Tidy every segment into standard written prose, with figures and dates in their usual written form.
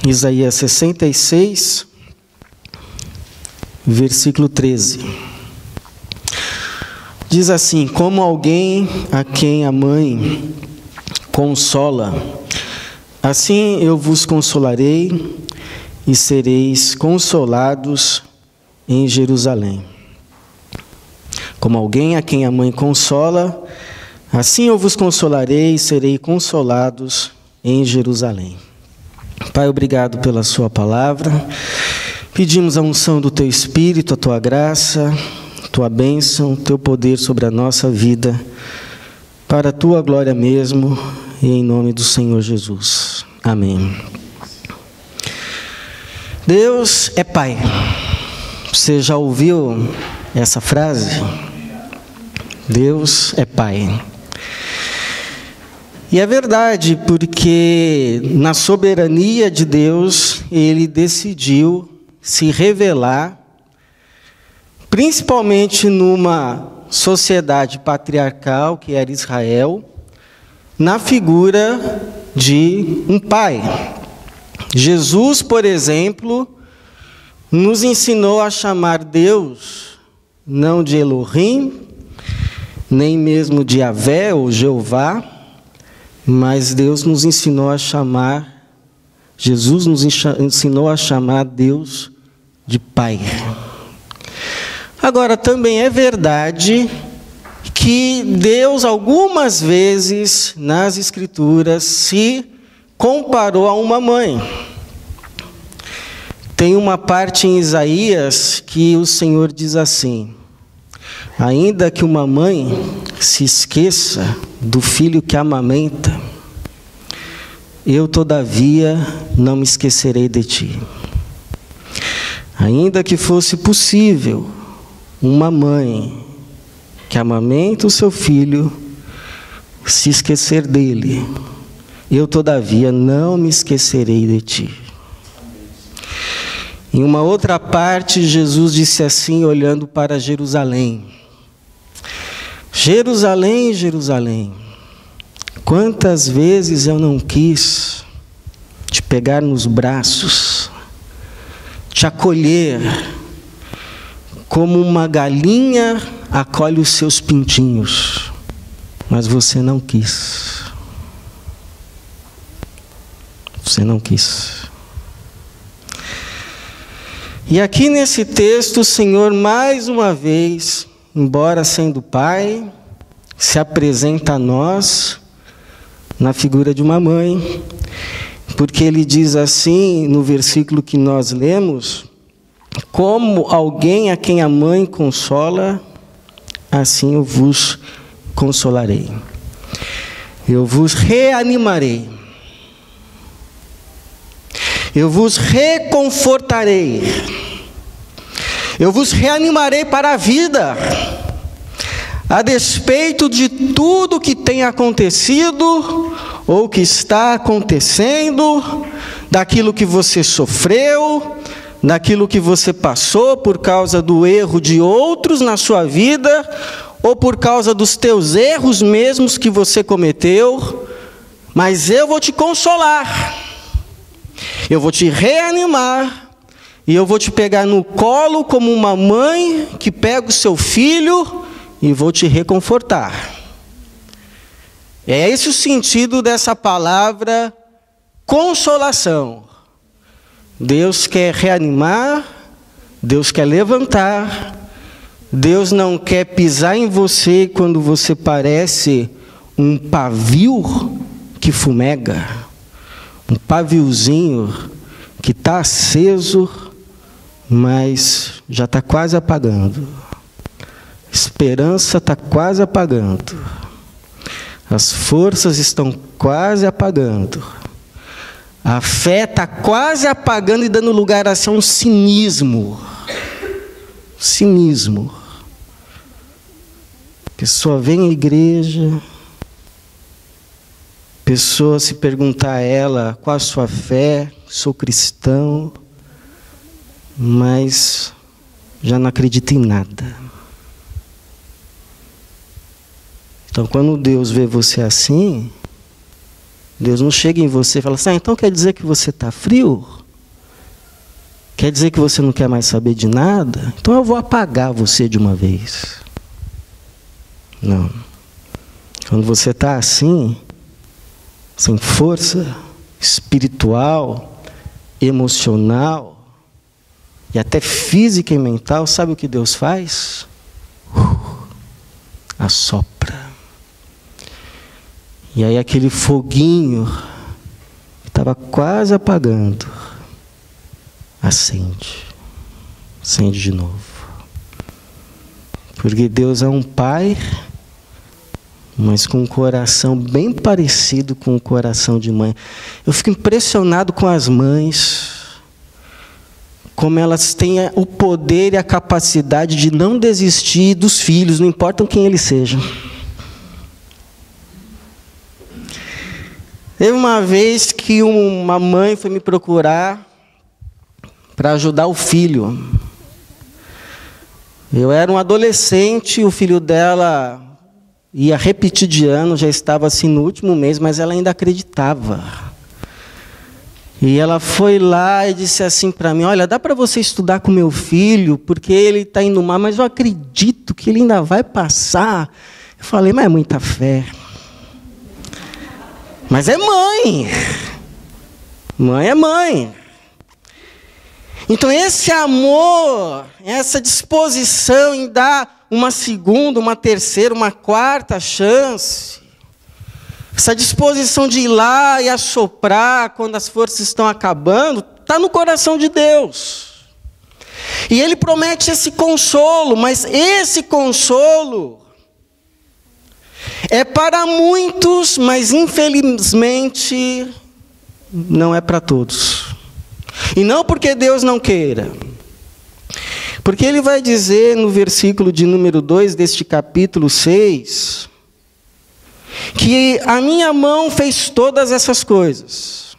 Isaías 66, versículo 13. Diz assim: como alguém a quem a mãe consola, assim eu vos consolarei e sereis consolados em Jerusalém. Como alguém a quem a mãe consola, assim eu vos consolarei e serei consolados em Jerusalém. Pai, obrigado pela sua palavra. Pedimos a unção do teu Espírito, a tua graça, a tua bênção, o teu poder sobre a nossa vida, para a tua glória mesmo, e em nome do Senhor Jesus. Amém. Deus é Pai. Você já ouviu essa frase? Deus é Pai. E é verdade, porque na soberania de Deus, Ele decidiu se revelar, principalmente numa sociedade patriarcal, que era Israel, na figura de um pai. Jesus, por exemplo, nos ensinou a chamar Deus não de Elohim, nem mesmo de Yahvé ou Jeová, mas Deus nos ensinou a chamar, Jesus nos ensinou a chamar Deus de Pai. Agora, também é verdade que Deus, algumas vezes, nas Escrituras, se comparou a uma mãe. Tem uma parte em Isaías que o Senhor diz assim: ainda que uma mãe se esqueça do filho que amamenta, eu, todavia, não me esquecerei de ti. Ainda que fosse possível uma mãe que amamenta o seu filho se esquecer dele, eu, todavia, não me esquecerei de ti. Em uma outra parte, Jesus disse assim, olhando para Jerusalém: Jerusalém, Jerusalém, quantas vezes eu não quis te pegar nos braços, te acolher, como uma galinha acolhe os seus pintinhos, mas você não quis. Você não quis. E aqui nesse texto, o Senhor, mais uma vez, embora sendo Pai, se apresenta a nós na figura de uma mãe, porque Ele diz assim, no versículo que nós lemos: como alguém a quem a mãe consola, assim eu vos consolarei. Eu vos reanimarei. Eu vos reconfortarei. Eu vos reanimarei para a vida, a despeito de tudo que tem acontecido ou que está acontecendo, daquilo que você sofreu, daquilo que você passou por causa do erro de outros na sua vida, ou por causa dos teus erros mesmos que você cometeu, mas eu vou te consolar, eu vou te reanimar, e eu vou te pegar no colo como uma mãe que pega o seu filho e vou te reconfortar. É esse o sentido dessa palavra consolação. Deus quer reanimar, Deus quer levantar, Deus não quer pisar em você quando você parece um pavio que fumega, um paviozinho que está aceso, mas já está quase apagando. Esperança está quase apagando. As forças estão quase apagando. A fé está quase apagando e dando lugar a um cinismo. Cinismo. Pessoa vem à igreja, pessoa se perguntar a ela qual a sua fé, sou cristão, mas já não acredita em nada. Então, quando Deus vê você assim, Deus não chega em você e fala assim, então quer dizer que você está frio? Quer dizer que você não quer mais saber de nada? Então eu vou apagar você de uma vez. Não. Quando você está assim, sem força espiritual, emocional, e até física e mental, sabe o que Deus faz? Assopra. E aí aquele foguinho que estava quase apagando, acende de novo. Porque Deus é um pai, mas com um coração bem parecido com o coração de mãe. Eu fico impressionado com as mães, como elas têm o poder e a capacidade de não desistir dos filhos, não importa quem eles sejam. Teve uma vez que uma mãe foi me procurar para ajudar o filho. Eu era um adolescente, o filho dela ia repetir de ano, já estava assim no último mês, mas ela ainda acreditava. E ela foi lá e disse assim para mim, olha, dá para você estudar com meu filho, porque ele está indo mal, mas eu acredito que ele ainda vai passar. Eu falei, mas é muita fé. Mas é mãe. Mãe é mãe. Então esse amor, essa disposição em dar uma segunda, uma terceira, uma quarta chance, essa disposição de ir lá e assoprar quando as forças estão acabando, está no coração de Deus. E Ele promete esse consolo, mas esse consolo é para muitos, mas infelizmente não é para todos. E não porque Deus não queira. Porque Ele vai dizer no versículo de número 2 deste capítulo 6, que a minha mão fez todas essas coisas.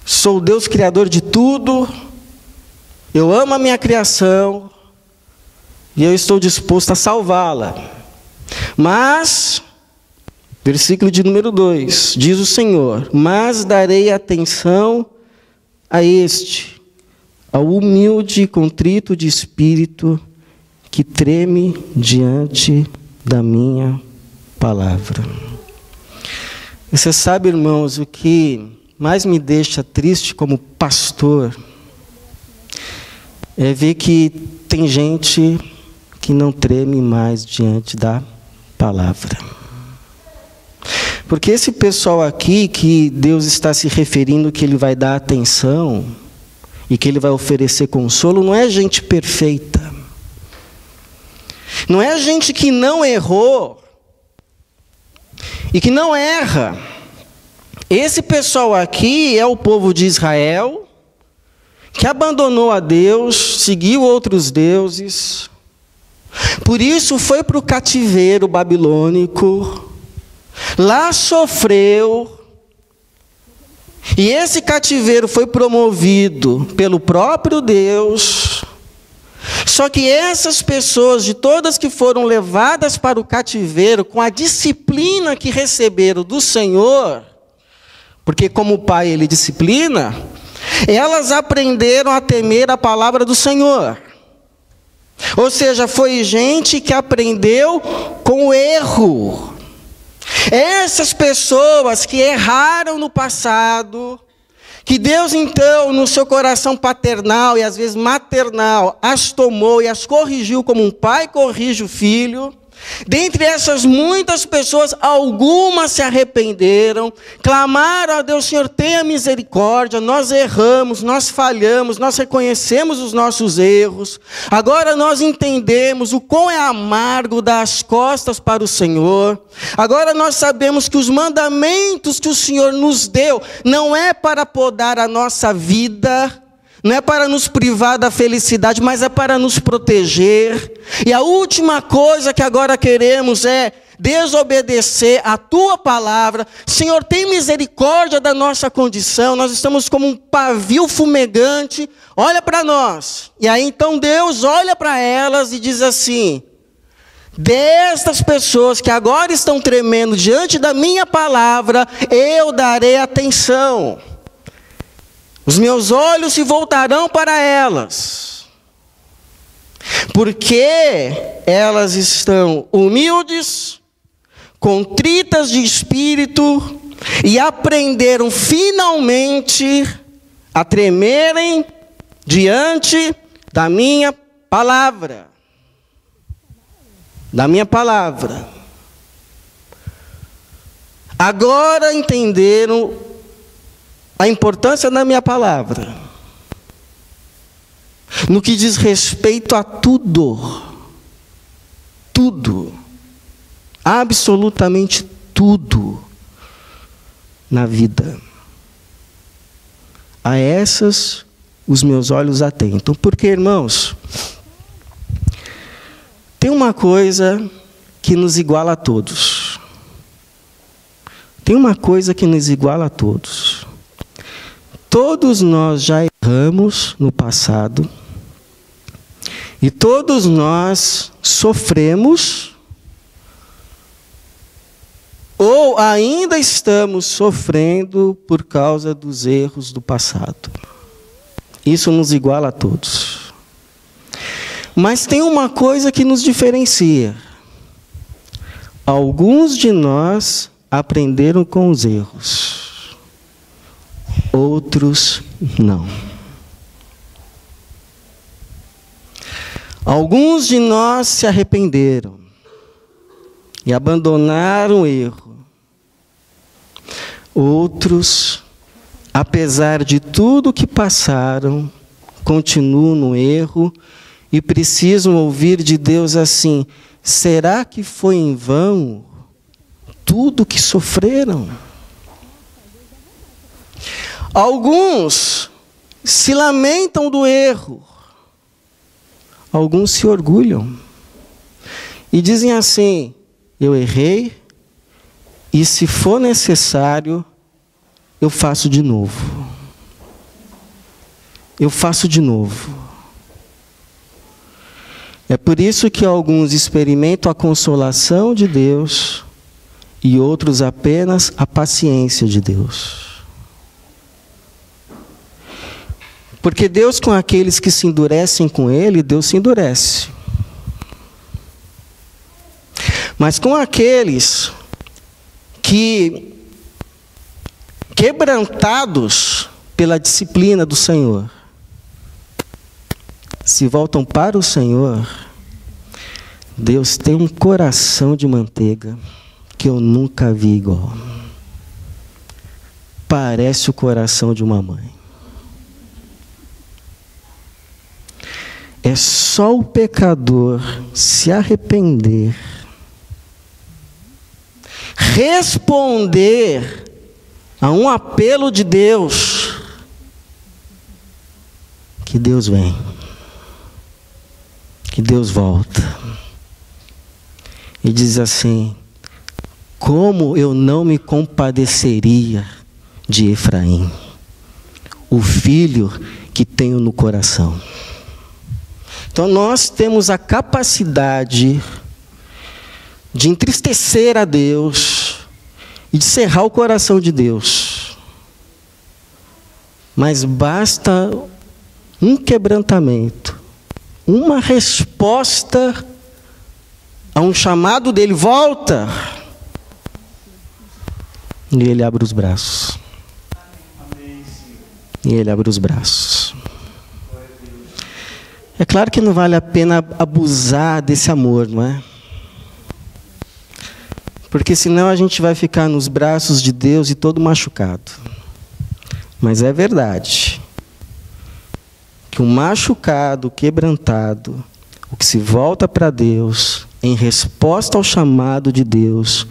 Sou Deus criador de tudo, eu amo a minha criação, e eu estou disposto a salvá-la. Mas, versículo de número 2, diz o Senhor, mas darei atenção a este, ao humilde e contrito de espírito, que treme diante da minha palavra. E você sabe, irmãos, o que mais me deixa triste como pastor, é ver que tem gente que não treme mais diante da palavra. Porque esse pessoal aqui que Deus está se referindo, que Ele vai dar atenção e que Ele vai oferecer consolo, não é gente perfeita. Não é gente que não errou e que não erra. Esse pessoal aqui é o povo de Israel, que abandonou a Deus, seguiu outros deuses, por isso foi para o cativeiro babilônico, lá sofreu, e esse cativeiro foi promovido pelo próprio Deus. Só que essas pessoas, de todas que foram levadas para o cativeiro, com a disciplina que receberam do Senhor, porque como o Pai Ele disciplina, elas aprenderam a temer a palavra do Senhor. Ou seja, foi gente que aprendeu com o erro. Essas pessoas que erraram no passado, que Deus então, no seu coração paternal e às vezes maternal, as tomou e as corrigiu como um pai corrige o filho. Dentre essas muitas pessoas, algumas se arrependeram, clamaram a Deus, Senhor, tenha misericórdia, nós erramos, nós falhamos, nós reconhecemos os nossos erros, agora nós entendemos o quão é amargo dar as costas para o Senhor, agora nós sabemos que os mandamentos que o Senhor nos deu, não é para podar a nossa vida, não é para nos privar da felicidade, mas é para nos proteger. E a última coisa que agora queremos é desobedecer a Tua palavra. Senhor, tem misericórdia da nossa condição. Nós estamos como um pavio fumegante. Olha para nós. E aí então Deus olha para elas e diz assim, destas pessoas que agora estão tremendo diante da minha palavra, eu darei atenção. Os meus olhos se voltarão para elas, porque elas estão humildes, contritas de espírito e aprenderam finalmente a tremerem diante da minha palavra. Da minha palavra. Agora entenderam a importância da minha palavra. No que diz respeito a tudo. Tudo. Absolutamente tudo na vida. A essas os meus olhos atentam. Porque, irmãos, tem uma coisa que nos iguala a todos. Tem uma coisa que nos iguala a todos. Todos nós já erramos no passado. E todos nós sofremos, ou ainda estamos sofrendo por causa dos erros do passado. Isso nos iguala a todos. Mas tem uma coisa que nos diferencia. Alguns de nós aprenderam com os erros. Outros não. Alguns de nós se arrependeram e abandonaram o erro. Outros, apesar de tudo que passaram, continuam no erro e precisam ouvir de Deus assim: será que foi em vão tudo que sofreram? Alguns se lamentam do erro. Alguns se orgulham. E dizem assim: eu errei, e se for necessário, eu faço de novo. Eu faço de novo. É por isso que alguns experimentam a consolação de Deus e outros apenas a paciência de Deus. Porque Deus, com aqueles que se endurecem com Ele, Deus se endurece. Mas com aqueles que, quebrantados pela disciplina do Senhor, se voltam para o Senhor, Deus tem um coração de manteiga que eu nunca vi igual. Parece o coração de uma mãe. É só o pecador se arrepender, responder a um apelo de Deus, que Deus vem, que Deus volta e diz assim: como eu não me compadeceria de Efraim, o filho que tenho no coração. Então nós temos a capacidade de entristecer a Deus e de cerrar o coração de Deus. Mas basta um quebrantamento, uma resposta a um chamado dele: volta. E ele abre os braços. E ele abre os braços. É claro que não vale a pena abusar desse amor, não é? Porque senão a gente vai ficar nos braços de Deus e todo machucado. Mas é verdade que o machucado, quebrantado, o que se volta para Deus, em resposta ao chamado de Deus,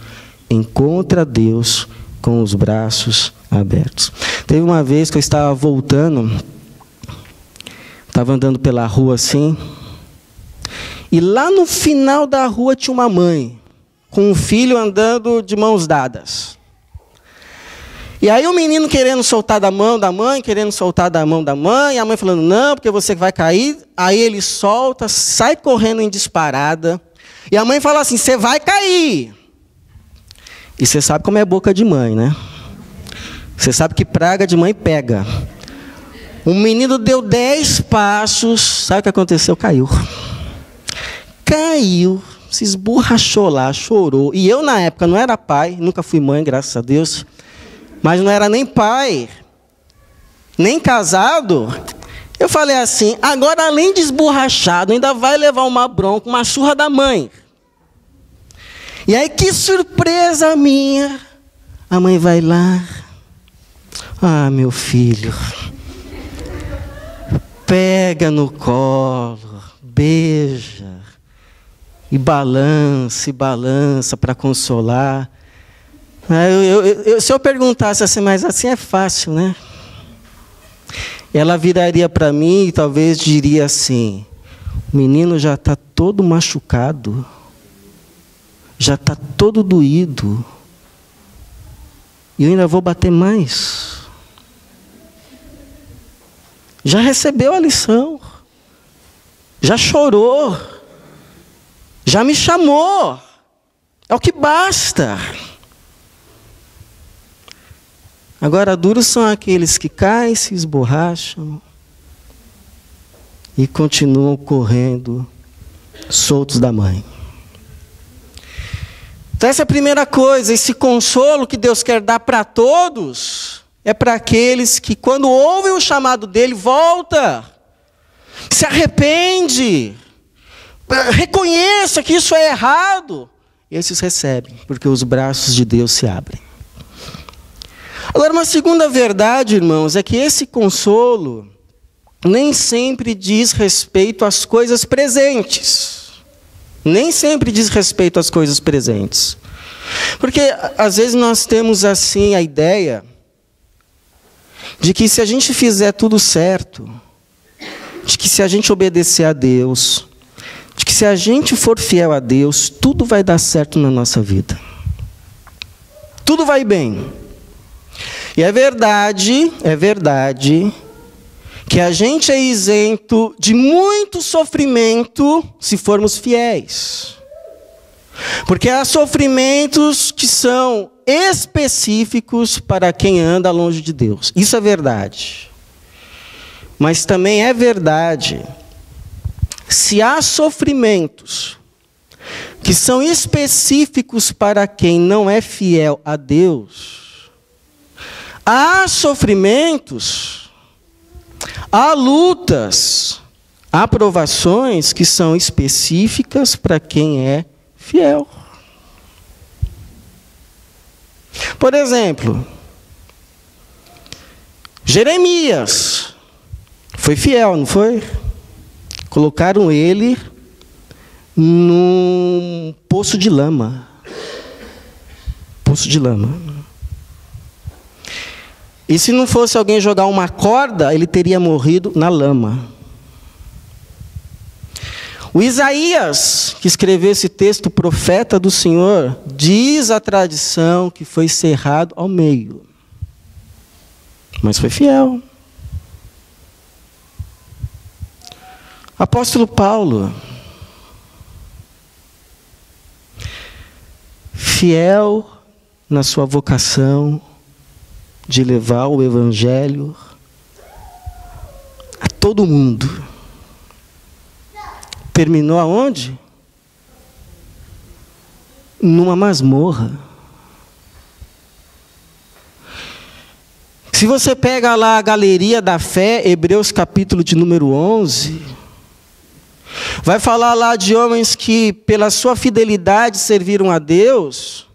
encontra Deus com os braços abertos. Teve uma vez que eu estava voltando, estava andando pela rua assim, e lá no final da rua tinha uma mãe, com um filho andando de mãos dadas. E aí o menino querendo soltar da mão da mãe, querendo soltar da mão da mãe, e a mãe falando: não, porque você vai cair. Aí ele solta, sai correndo em disparada, E a mãe fala assim: você vai cair. E você sabe como é boca de mãe, né? Você sabe que praga de mãe pega. O menino deu 10 passos, sabe o que aconteceu? Caiu. Caiu, se esborrachou lá, chorou. E eu, na época, não era pai, nunca fui mãe, graças a Deus. Mas não era nem pai, nem casado. Eu falei assim: agora, além de esborrachado, ainda vai levar uma bronca, uma surra da mãe. E aí, que surpresa minha. A mãe vai lá: ah, meu filho, pega no colo, beija, e balança para consolar. Se eu perguntasse assim: mas assim é fácil, né? Ela viraria para mim e talvez diria assim: o menino já está todo machucado, já está todo doído, e eu ainda vou bater mais. Já recebeu a lição, já chorou, já me chamou, é o que basta. Agora, duros são aqueles que caem, se esborracham e continuam correndo soltos da mãe. Então, essa é a primeira coisa. Esse consolo que Deus quer dar para todos é para aqueles que, quando ouvem o chamado dele, volta, se arrepende, reconheça que isso é errado. E esses recebem, porque os braços de Deus se abrem. Agora, uma segunda verdade, irmãos, é que esse consolo nem sempre diz respeito às coisas presentes. Nem sempre diz respeito às coisas presentes. Porque, às vezes, nós temos, assim, a ideia de que se a gente fizer tudo certo, de que se a gente obedecer a Deus, de que se a gente for fiel a Deus, tudo vai dar certo na nossa vida. Tudo vai bem. E é verdade que a gente é isento de muito sofrimento se formos fiéis. Porque há sofrimentos que são específicos para quem anda longe de Deus. Isso é verdade. Mas também é verdade, se há sofrimentos que são específicos para quem não é fiel a Deus, há sofrimentos, há lutas, há provações que são específicas para quem é fiel. Por exemplo, Jeremias foi fiel, não foi? Colocaram ele num poço de lama. Poço de lama. E se não fosse alguém jogar uma corda, ele teria morrido na lama. O Isaías, que escreveu esse texto, profeta do Senhor, diz a tradição que foi cerrado ao meio. Mas foi fiel. Apóstolo Paulo, fiel na sua vocação de levar o Evangelho a todo mundo. Terminou aonde? Numa masmorra. Se você pega lá a Galeria da Fé, Hebreus capítulo de número 11, vai falar lá de homens que pela sua fidelidade serviram a Deus,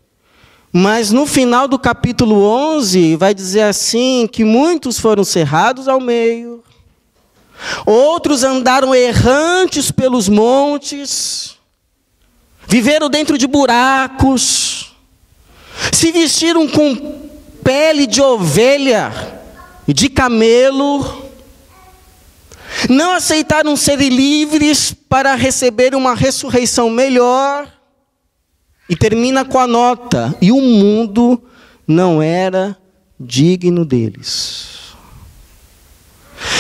mas no final do capítulo 11 vai dizer assim, que muitos foram cerrados ao meio, outros andaram errantes pelos montes, viveram dentro de buracos, se vestiram com pele de ovelha e de camelo, não aceitaram ser livres para receber uma ressurreição melhor, e termina com a nota: e o mundo não era digno deles.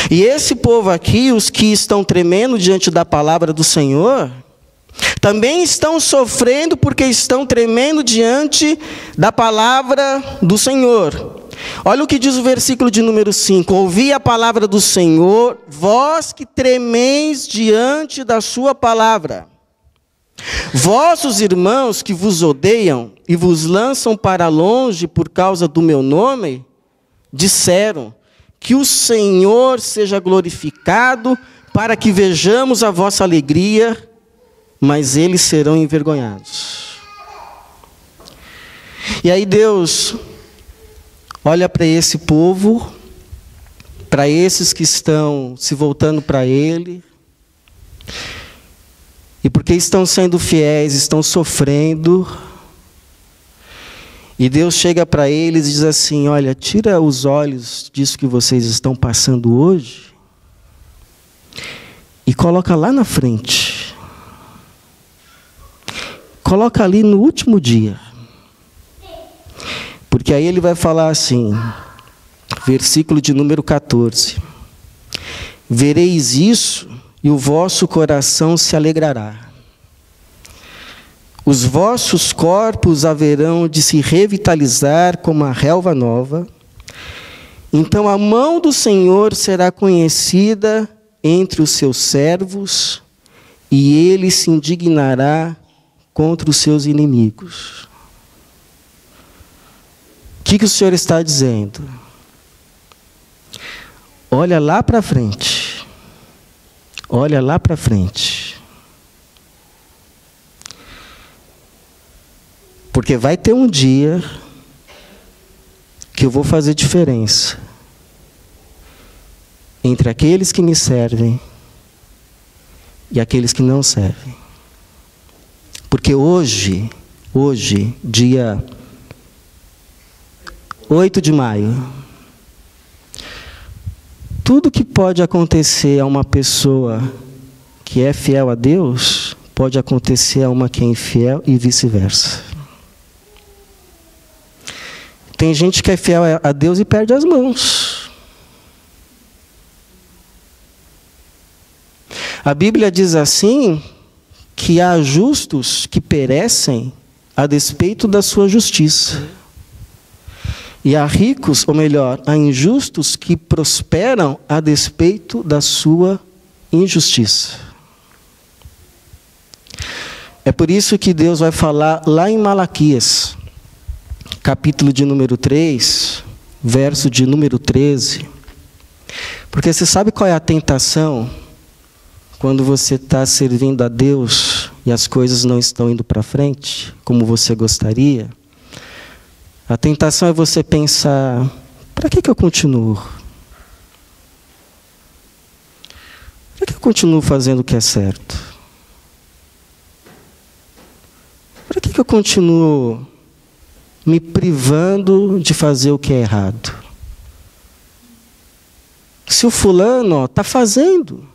E esse povo aqui, os que estão tremendo diante da palavra do Senhor, também estão sofrendo porque estão tremendo diante da palavra do Senhor. Olha o que diz o versículo de número 5. Ouvi a palavra do Senhor, vós que tremeis diante da sua palavra. Vossos irmãos que vos odeiam e vos lançam para longe por causa do meu nome, disseram: que o Senhor seja glorificado, para que vejamos a vossa alegria, mas eles serão envergonhados. E aí Deus olha para esse povo, para esses que estão se voltando para Ele, e porque estão sendo fiéis, estão sofrendo, e Deus chega para eles e diz assim: olha, tira os olhos disso que vocês estão passando hoje, e coloca lá na frente, coloca ali no último dia. Porque aí ele vai falar assim, versículo de número 14. Vereis isso e o vosso coração se alegrará. Os vossos corpos haverão de se revitalizar como a relva nova. Então a mão do Senhor será conhecida entre os seus servos e ele se indignará contra os seus inimigos. O que o Senhor está dizendo? Olha lá para frente. Olha lá para frente. Porque vai ter um dia que eu vou fazer diferença entre aqueles que me servem e aqueles que não servem. Porque hoje, dia 8 de maio, tudo que pode acontecer a uma pessoa que é fiel a Deus, pode acontecer a uma que é infiel e vice-versa. Tem gente que é fiel a Deus e perde as mãos. A Bíblia diz assim, que há justos que perecem a despeito da sua justiça. E há ricos, ou melhor, há injustos que prosperam a despeito da sua injustiça. É por isso que Deus vai falar lá em Malaquias, capítulo de número 3, verso de número 13. Porque você sabe qual é a tentação quando você está servindo a Deus e as coisas não estão indo para frente como você gostaria? A tentação é você pensar: para que eu continuo? Para que eu continuo fazendo o que é certo? Para que eu continuo me privando de fazer o que é errado? Se o fulano está fazendo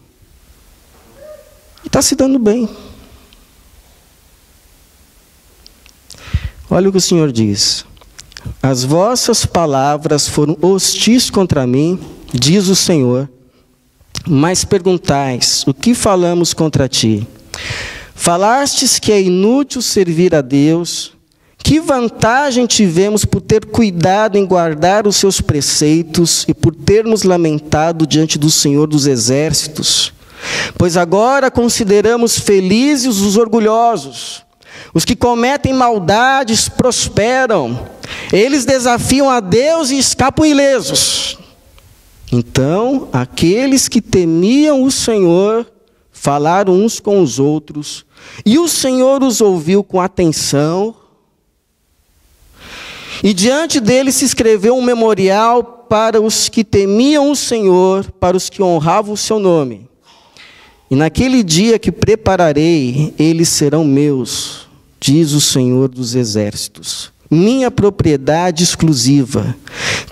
e está se dando bem. Olha o que o Senhor diz. As vossas palavras foram hostis contra mim, diz o Senhor, mas perguntais: o que falamos contra ti? Falastes que é inútil servir a Deus. Que vantagem tivemos por ter cuidado em guardar os seus preceitos e por termos lamentado diante do Senhor dos Exércitos? Pois agora consideramos felizes os orgulhosos. Os que cometem maldades prosperam. Eles desafiam a Deus e escapam ilesos. Então, aqueles que temiam o Senhor falaram uns com os outros, e o Senhor os ouviu com atenção. E diante dele se escreveu um memorial para os que temiam o Senhor, para os que honravam o seu nome. E naquele dia que prepararei, eles serão meus, diz o Senhor dos Exércitos, minha propriedade exclusiva.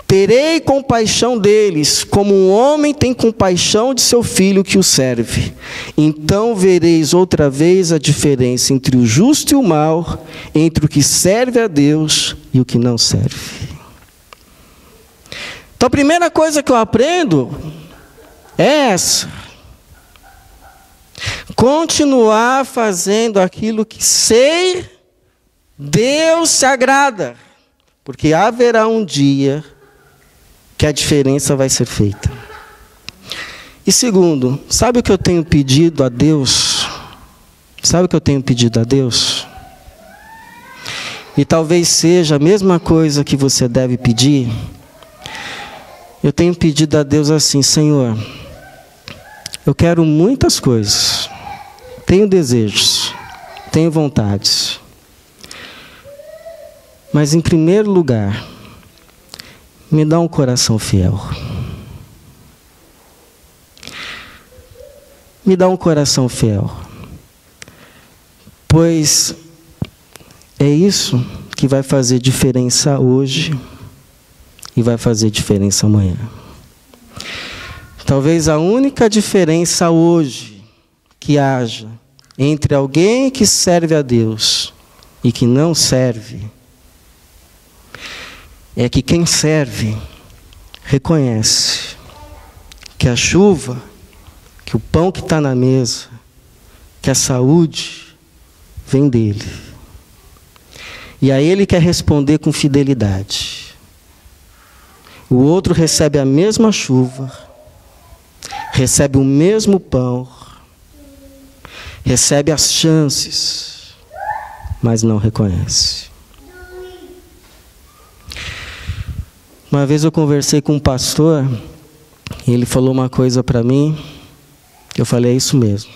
Terei compaixão deles, como um homem tem compaixão de seu filho que o serve. Então vereis outra vez a diferença entre o justo e o mau, entre o que serve a Deus e o que não serve. Então a primeira coisa que eu aprendo é essa. continuar fazendo aquilo que sei Deus se agrada, porque haverá um dia que a diferença vai ser feita. E segundo, sabe o que eu tenho pedido a Deus? Sabe o que eu tenho pedido a Deus? E talvez seja a mesma coisa que você deve pedir. Eu tenho pedido a Deus assim: Senhor, eu quero muitas coisas, tenho desejos, tenho vontades, mas em primeiro lugar, me dá um coração fiel. Me dá um coração fiel, pois é isso que vai fazer diferença hoje e vai fazer diferença amanhã. Talvez a única diferença hoje que haja entre alguém que serve a Deus e que não serve é que quem serve reconhece que a chuva, que o pão que está na mesa, que a saúde vem dele. E a ele quer responder com fidelidade. O outro recebe a mesma chuva, recebe o mesmo pão, recebe as chances, mas não reconhece. Uma vez eu conversei com um pastor, e ele falou uma coisa para mim, eu falei: é isso mesmo.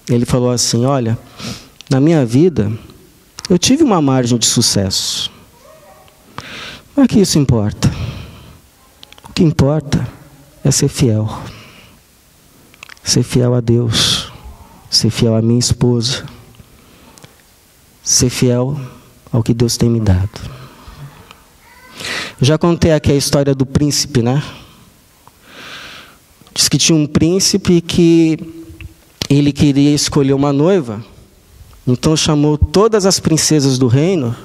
Ele falou assim: olha, na minha vida, eu tive uma margem de sucesso. Mas que isso importa? O que importa é ser fiel. Ser fiel a Deus. Ser fiel à minha esposa. Ser fiel ao que Deus tem me dado. Eu já contei aqui a história do príncipe, né? Diz que tinha um príncipe que ele queria escolher uma noiva. Então chamou todas as princesas do reino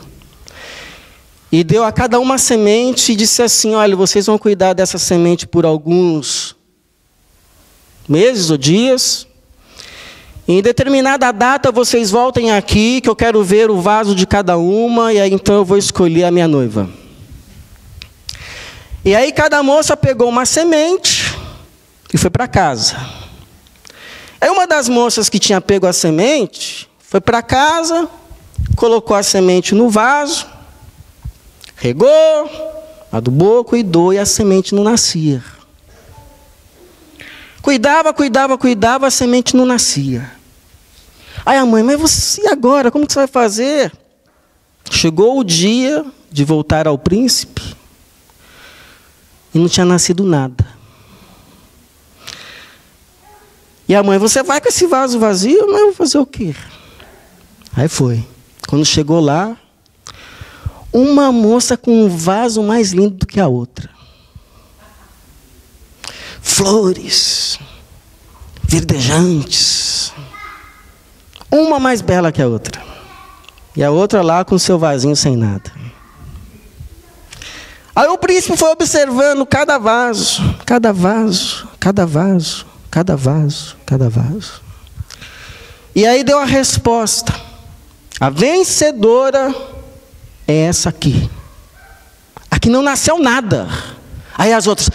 e deu a cada uma semente e disse assim: olha, vocês vão cuidar dessa semente por alguns meses ou dias. Em determinada data vocês voltem aqui que eu quero ver o vaso de cada uma e aí então eu vou escolher a minha noiva. E aí cada moça pegou uma semente e foi para casa. Aí uma das moças que tinha pego a semente foi para casa, colocou a semente no vaso, regou, adubou, cuidou e a semente não nascia. Cuidava, a semente não nascia. Aí a mãe: mas você, e agora? Como que você vai fazer? Chegou o dia de voltar ao príncipe e não tinha nascido nada. E a mãe: você vai com esse vaso vazio? Mas eu vou fazer o quê? Aí foi. Quando chegou lá, uma moça com um vaso mais lindo do que a outra. Flores, verdejantes. Uma mais bela que a outra. E a outra lá com seu vasinho sem nada. Aí o príncipe foi observando cada vaso, cada vaso, cada vaso, cada vaso, cada vaso. E aí deu a resposta. A vencedora é essa aqui. Aqui não nasceu nada. Aí as outras: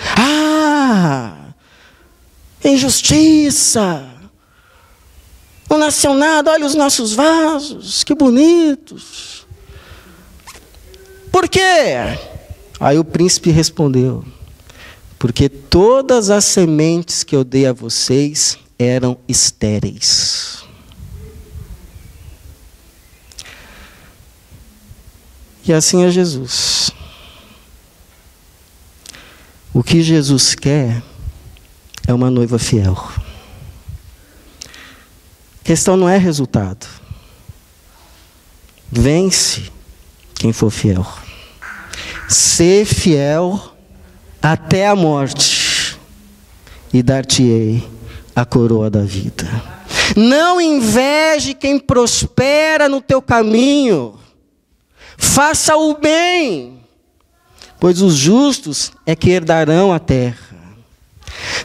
injustiça. Não nasceu nada, olha os nossos vasos, que bonitos. Por quê? Aí o príncipe respondeu: porque todas as sementes que eu dei a vocês eram estéreis. E assim é Jesus. O que Jesus quer é uma noiva fiel. A questão não é resultado. Vence quem for fiel. Ser fiel até a morte, e dar-te-ei a coroa da vida. Não inveje quem prospera no teu caminho. Faça o bem, pois os justos é que herdarão a terra.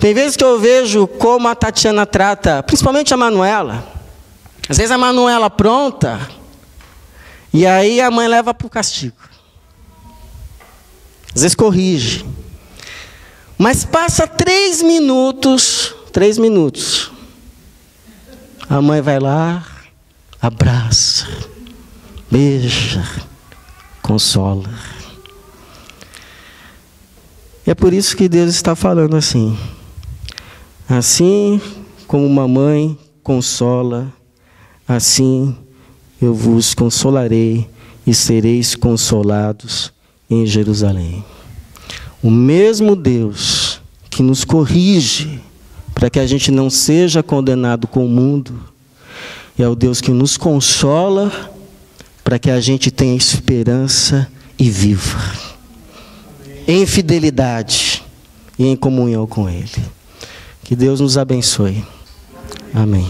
Tem vezes que eu vejo como a Tatiana trata, principalmente a Manuela. Às vezes a Manuela pronta, e aí a mãe leva para o castigo. Às vezes corrige. Mas passa 3 minutos, a mãe vai lá, abraça, beija, consola. É por isso que Deus está falando assim. Assim como uma mãe consola, assim eu vos consolarei e sereis consolados em Jerusalém. O mesmo Deus que nos corrige para que a gente não seja condenado com o mundo, é o Deus que nos consola para que a gente tenha esperança e viva em fidelidade e em comunhão com Ele. Que Deus nos abençoe. Amém.